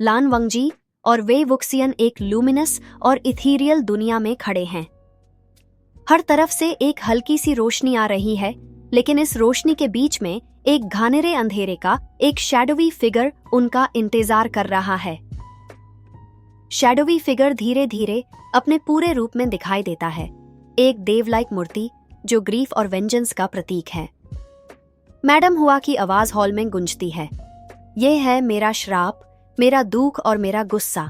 लान वंगजी और वे वुक्सियन एक लूमिनस और इथीरियल दुनिया में खड़े हैं। हर तरफ से एक हल्की सी रोशनी आ रही है, लेकिन इस रोशनी के बीच में एक घानेरे अंधेरे का एक शैडोवी फिगर उनका इंतजार कर रहा है। शैडोवी फिगर धीरे धीरे अपने पूरे रूप में दिखाई देता है, एक देवलाइक मूर्ति जो ग्रीफ और वेंजेंस का प्रतीक है। मैडम हुआ की आवाज हॉल में गूंजती है, ये है मेरा श्राप, मेरा दुख और मेरा गुस्सा।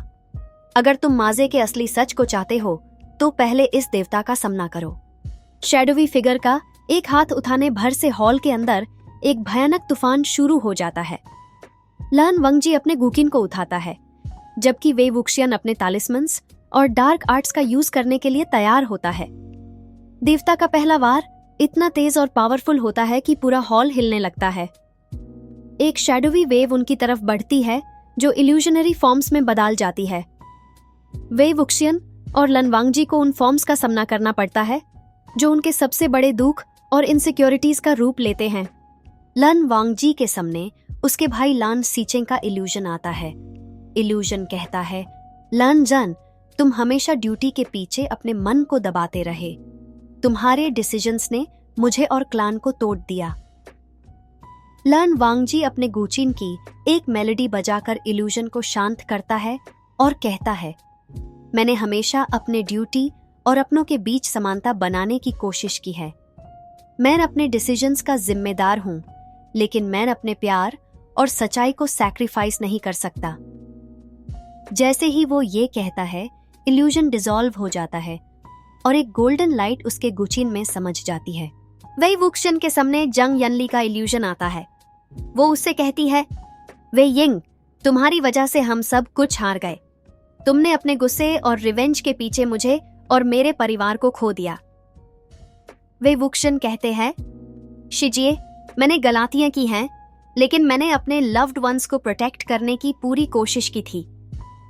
अगर तुम माजे के असली सच को चाहते हो तो पहले इस देवता का सामना करो। शैडोवी फिगर का एक हाथ उठाने भर से हॉल के अंदर एक भयानक तूफान शुरू हो जाता है। लान वंगजी अपने गुकिन को उठाता है, जबकि वे वुक्सियन अपने तालिस्मन्स और डार्क आर्ट्स का यूज करने के लिए तैयार होता है। देवता का पहला वार इतना तेज और पावरफुल होता है कि पूरा हॉल हिलने लगता है। एक शैडोवी वेव उनकी तरफ बढ़ती है जो इल्यूजनरी फॉर्म्स में बदल जाती है। वे वुक्सियन और लन वांगजी को उन फॉर्म्स का सामना करना पड़ता है जो उनके सबसे बड़े दुख और इनसिक्योरिटीज का रूप लेते हैं। लन वांगजी के सामने उसके भाई लान सीचेंग का इल्यूजन आता है। इल्यूजन कहता है, लन जन, तुम हमेशा ड्यूटी के पीछे अपने मन को दबाते रहे। तुम्हारे डिसीजंस ने मुझे और क्लान को तोड़ दिया। लन वांगजी अपने गुचिन की एक मेलोडी बजाकर इल्यूजन को शांत करता है और कहता है, मैंने हमेशा अपने ड्यूटी और अपनों के बीच समानता बनाने की कोशिश की है। मैं अपने डिसीजंस का जिम्मेदार हूं, लेकिन मैं अपने प्यार और सच्चाई को सैक्रिफाइस नहीं कर सकता। जैसे ही वो ये कहता है, इल्यूजन डिसॉल्व हो जाता है और एक गोल्डन लाइट उसके गुचिन में समझ जाती है। वही वुक्सियन के सामने जंग यनली का इल्यूजन आता है। वो उससे कहती है, वे यिंग, तुम्हारी वजह से हम सब कुछ हार गए। तुमने अपने गुस्से और रिवेंज के पीछे मुझे और मेरे परिवार को खो दिया। वे वुक्सियन कहते हैं, शिजिए, मैंने गलतियां की हैं, लेकिन मैंने अपने लव्ड वंस को प्रोटेक्ट करने की पूरी कोशिश की थी।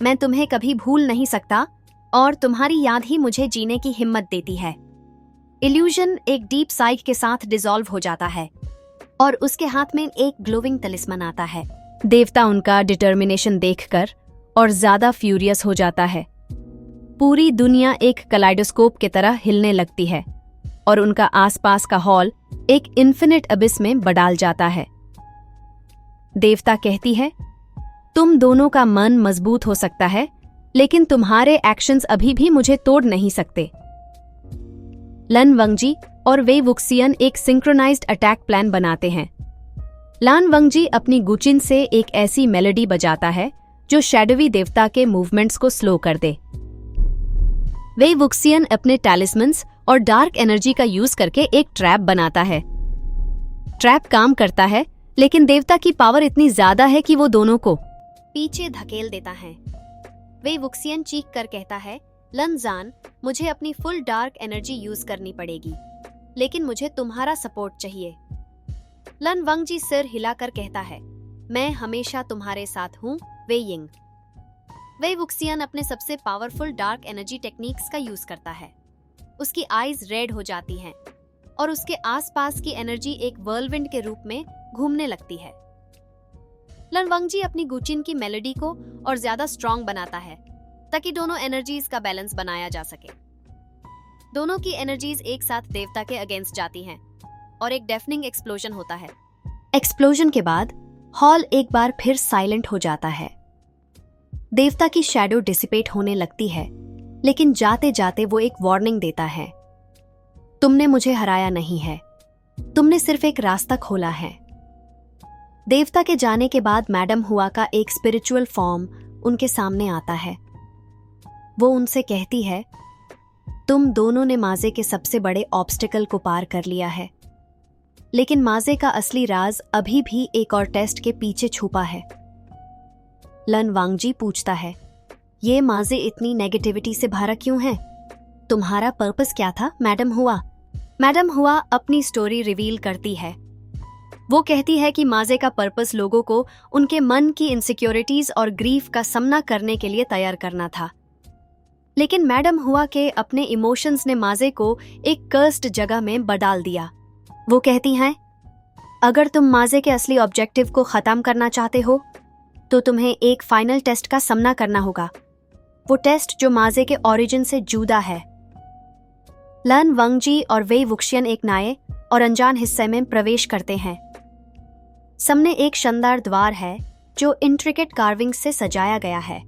मैं तुम्हें कभी भूल नहीं सकता और तुम्हारी याद ही मुझे जीने की हिम्मत देती है। इल्यूजन एक डीप साइक के साथ डिसॉल्व हो जाता है और उसके हाथ में एक ग्लोविंग तलिस्मान आता है। देवता उनका डिटर्मिनेशन देखकर और ज्यादा फ्यूरियस हो जाता है। पूरी दुनिया एक कलाइडोस्कोप की तरह हिलने लगती है और उनका आसपास का हॉल एक इन्फिनिट अबिस में बदल जाता है। देवता कहती है, तुम दोनों का मन मजबूत हो सकता है, लेकिन तुम्हारे एक्शंस अभी भी मुझे तोड़ नहीं सकते। लन वंगजी और वे वुक्सियन एक सिंक्रोनाइज्ड अटैक प्लान बनाते हैं। लान वंगजी अपनी गुचिन से एक ऐसी मेलोडी बजाता है जो शैडोवी देवता के मूवमेंट्स को स्लो कर दे। वे वुक्सियन अपने टैलिस्मन्स और डार्क एनर्जी का यूज करके एक ट्रैप बनाता है। ट्रैप काम करता है, लेकिन देवता की पावर इतनी ज्यादा है कि वो दोनों को पीछे धकेल देता है। वे वुक्सियन चीख कर कहता है, लनजान, मुझे अपनी फुल डार्क एनर्जी यूज करनी पड़ेगी, लेकिन मुझे तुम्हारा सपोर्ट चाहिए। लन वंगजी सिर हिलाकर कहता है, मैं हमेशा तुम्हारे साथ हूँ, वे यिंग। वे वुक्सियन अपने सबसे पावरफुल डार्क एनर्जी टेक्निक्स का यूज करता है। उसकी आईज रेड हो जाती हैं और उसके आसपास की एनर्जी एक व्हर्लविंड के रूप में घूमने लगती है। लन वंगजी अपनी गुचिन की मेलोडी को और ज्यादा स्ट्रॉन्ग बनाता है ताकि दोनों एनर्जीज का बैलेंस बनाया जा सके। दोनों की एनर्जीज एक साथ देवता के अगेंस्ट जाती हैं और एक डेफनिंग एक्सप्लोजन होता है। एक्सप्लोजन के बाद हॉल एक बार फिर साइलेंट हो जाता है। देवता की शैडो डिसिपेट होने लगती है, लेकिन जाते जाते वो एक वार्निंग देता है, तुमने मुझे हराया नहीं है, तुमने सिर्फ एक रास्ता खोला है। देवता के जाने के बाद मैडम हुआ का एक स्पिरिचुअल फॉर्म उनके सामने आता है। वो उनसे कहती है, तुम दोनों ने माजे के सबसे बड़े ऑब्स्टिकल को पार कर लिया है, लेकिन माजे का असली राज अभी भी एक और टेस्ट के पीछे छुपा है। लन वांगजी पूछता है, ये माजे इतनी नेगेटिविटी से भरा क्यों है? तुम्हारा पर्पस क्या था मैडम हुआ? मैडम हुआ अपनी स्टोरी रिवील करती है। वो कहती है कि माजे का पर्पस लोगों को उनके मन की इनसिक्योरिटीज और ग्रीफ का सामना करने के लिए तैयार करना था, लेकिन मैडम हुआ के अपने इमोशंस ने माजे को एक कर्स्ड जगह में बदल दिया। वो कहती हैं, अगर तुम माजे के असली ऑब्जेक्टिव को खत्म करना चाहते हो तो तुम्हें एक फाइनल टेस्ट का सामना करना होगा, वो टेस्ट जो माजे के ओरिजिन से जुदा है। लन वंगजी और वेई वुक्शियन एक नए और अनजान हिस्से में प्रवेश करते हैं। सामने एक शानदार द्वार है जो इंट्रिकेट कार्विंग से सजाया गया है।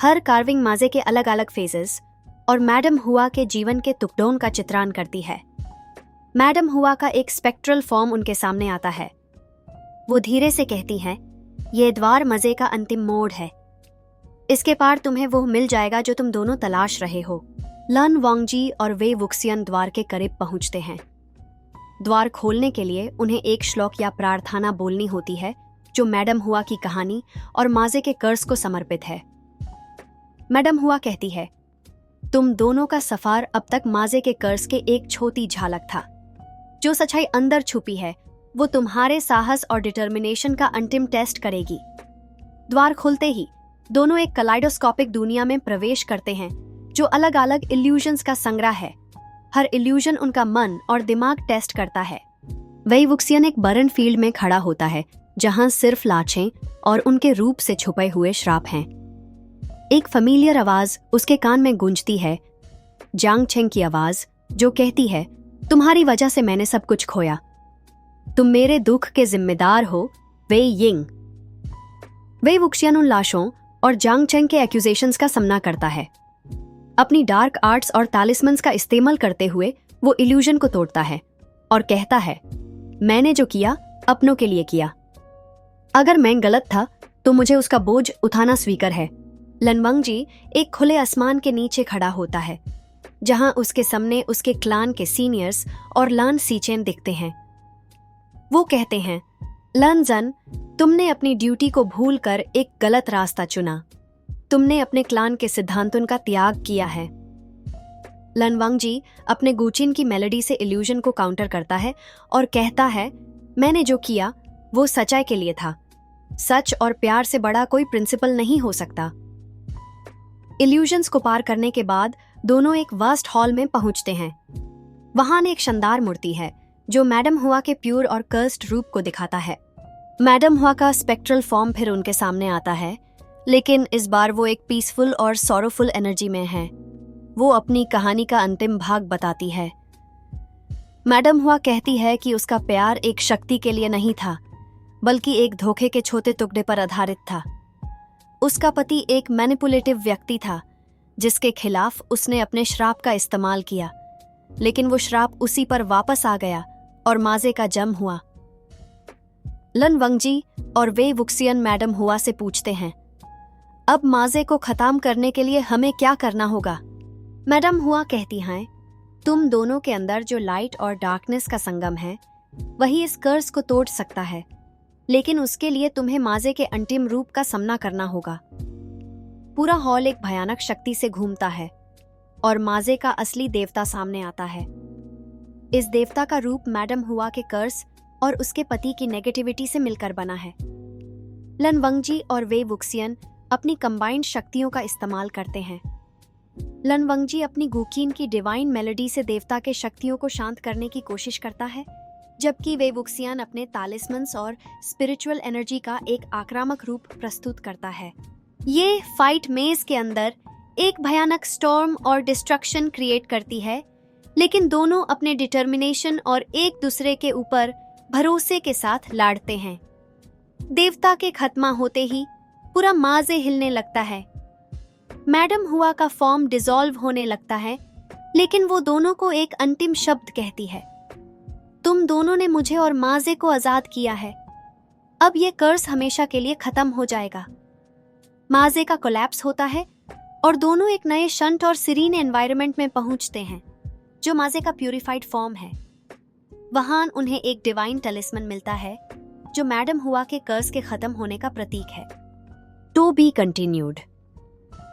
हर कार्विंग माजे के अलग अलग फेजेस और मैडम हुआ के जीवन के टुकड़ों का चित्रण करती है। मैडम हुआ का एक स्पेक्ट्रल फॉर्म उनके सामने आता है। वो धीरे से कहती हैं, ये द्वार मजे का अंतिम मोड़ है। इसके पार तुम्हें वो मिल जाएगा जो तुम दोनों तलाश रहे हो। लन वांगजी और वेई वुक्सियन द्वार के करीब पहुंचते हैं। द्वार खोलने के लिए उन्हें एक श्लोक या प्रार्थना बोलनी होती है जो मैडम हुआ की कहानी और माजे के कर्ज को समर्पित है। मैडम हुआ कहती है, तुम दोनों का सफर अब तक माजे के कर्ज के एक छोटी झलक था। जो सच्चाई अंदर छुपी है वो तुम्हारे साहस और डिटर्मिनेशन का अंतिम टेस्ट करेगी। द्वार खुलते ही दोनों एक कलाइडोस्कोपिक दुनिया में प्रवेश करते हैं जो अलग अलग इल्यूजन्स का संग्रह है। हर इल्यूजन उनका मन और दिमाग टेस्ट करता है। वेई वुक्सियन एक बर्न फील्ड में खड़ा होता है जहां सिर्फ लाशें और उनके रूप से छुपे हुए श्राप हैं। एक फैमिलियर आवाज उसके कान में गूंजती है, जांग चेंग की आवाज जो कहती है, तुम्हारी वजह से मैंने सब कुछ खोया, तुम मेरे दुख के जिम्मेदार हो, वेई यिंग। वेई वुक्सियन उन लाशों और जांग चेंग के एक्यूजेशंस का सामना करता है। अपनी डार्क आर्ट्स और तालिस्मन्स का इस्तेमाल करते हुए वो इल्यूजन को तोड़ता है और कहता है, मैंने जो किया अपनों के लिए किया। अगर मैं गलत था तो मुझे उसका बोझ उठाना स्वीकार है। लन वंगजी एक खुले आसमान के नीचे खड़ा होता है जहां उसके सामने उसके क्लान के सीनियर्स और लान सीचेन दिखते हैं। वो कहते हैं, लन जन, तुमने अपनी ड्यूटी को भूलकर एक गलत रास्ता चुना। तुमने अपने क्लान के सिद्धांतों का त्याग किया है। लन वंगजी अपने गुचिन की मेलोडी से इल्यूजन को काउंटर करता है और कहता है, मैंने जो किया वो सच्चाई के लिए था। सच और प्यार से बड़ा कोई प्रिंसिपल नहीं हो सकता। इल्यूजन्स को पार करने के बाद दोनों एक वास्ट हॉल में पहुंचते हैं। वहां एक शानदार मूर्ति है जो मैडम हुआ के प्योर और कर्स्ड रूप को दिखाता है। मैडम हुआ का स्पेक्ट्रल फॉर्म फिर उनके सामने आता है, लेकिन इस बार वो एक पीसफुल और सॉरोफुल एनर्जी में है। वो अपनी कहानी का अंतिम भाग बताती है। मैडम हुआ कहती है कि उसका प्यार एक शक्ति के लिए नहीं था, बल्कि एक धोखे के छोटे टुकड़े पर आधारित था। उसका पति एक मैनिपुलेटिव व्यक्ति था जिसके खिलाफ उसने अपने श्राप का इस्तेमाल किया, लेकिन वो श्राप उसी पर वापस आ गया और माजे का जन्म हुआ। लन वंगजी और वेई वुक्सियन मैडम हुआ से पूछते हैं, अब माजे को खत्म करने के लिए हमें क्या करना होगा? मैडम हुआ कहती हैं, तुम दोनों के अंदर जो लाइट और डार्कनेस का संगम है वही इस कर्ज को तोड़ सकता है, लेकिन उसके लिए तुम्हें माजे के अंतिम रूप का सामना करना होगा। पूरा हॉल एक भयानक शक्ति से घूमता है और माजे का असली देवता सामने आता है। इस देवता का रूप मैडम हुआ के कर्ज और उसके पति की नेगेटिविटी से मिलकर बना है। लन वंगजी और वेई वुक्सियन अपनी कंबाइंड शक्तियों का इस्तेमाल करते हैं। लन वंगजी अपनी गुकीन की डिवाइन मेलोडी से देवता के शक्तियों को शांत करने की कोशिश करता है, जबकि वेई वुक्सियन अपने तालिस्मन्स और स्पिरिचुअल एनर्जी का एक आक्रामक रूप प्रस्तुत करता है। ये फाइट मेज के अंदर एक भयानक स्टॉर्म और डिस्ट्रक्शन क्रिएट करती है, लेकिन दोनों अपने डिटर्मिनेशन और एक दूसरे के ऊपर भरोसे के साथ लड़ते हैं। देवता के खत्मा होते ही पूरा माजे हिलने लगता है। मैडम हुआ का फॉर्म डिसॉल्व होने लगता है, लेकिन वो दोनों को एक अंतिम शब्द कहती है, तुम दोनों ने मुझे और माजे को आजाद किया है। अब ये कर्ज हमेशा के लिए खत्म हो जाएगा। माजे का कोलैप्स होता है और दोनों एक नए शंट और सीरीन एनवायरनमेंट में पहुंचते हैं जो माजे का प्यूरिफाइड फॉर्म है। वहां उन्हें एक डिवाइन टलिस्मन मिलता है जो मैडम हुआ के कर्ज के खत्म होने का प्रतीक है। To be continued.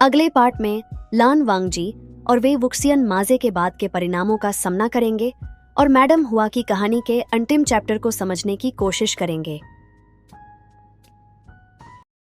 अगले पार्ट में लान वांगजी और वेई वुक्सियन माजे के बाद के परिणामों का सामना करेंगे और मैडम हुआ की कहानी के अंतिम चैप्टर को समझने की कोशिश करेंगे।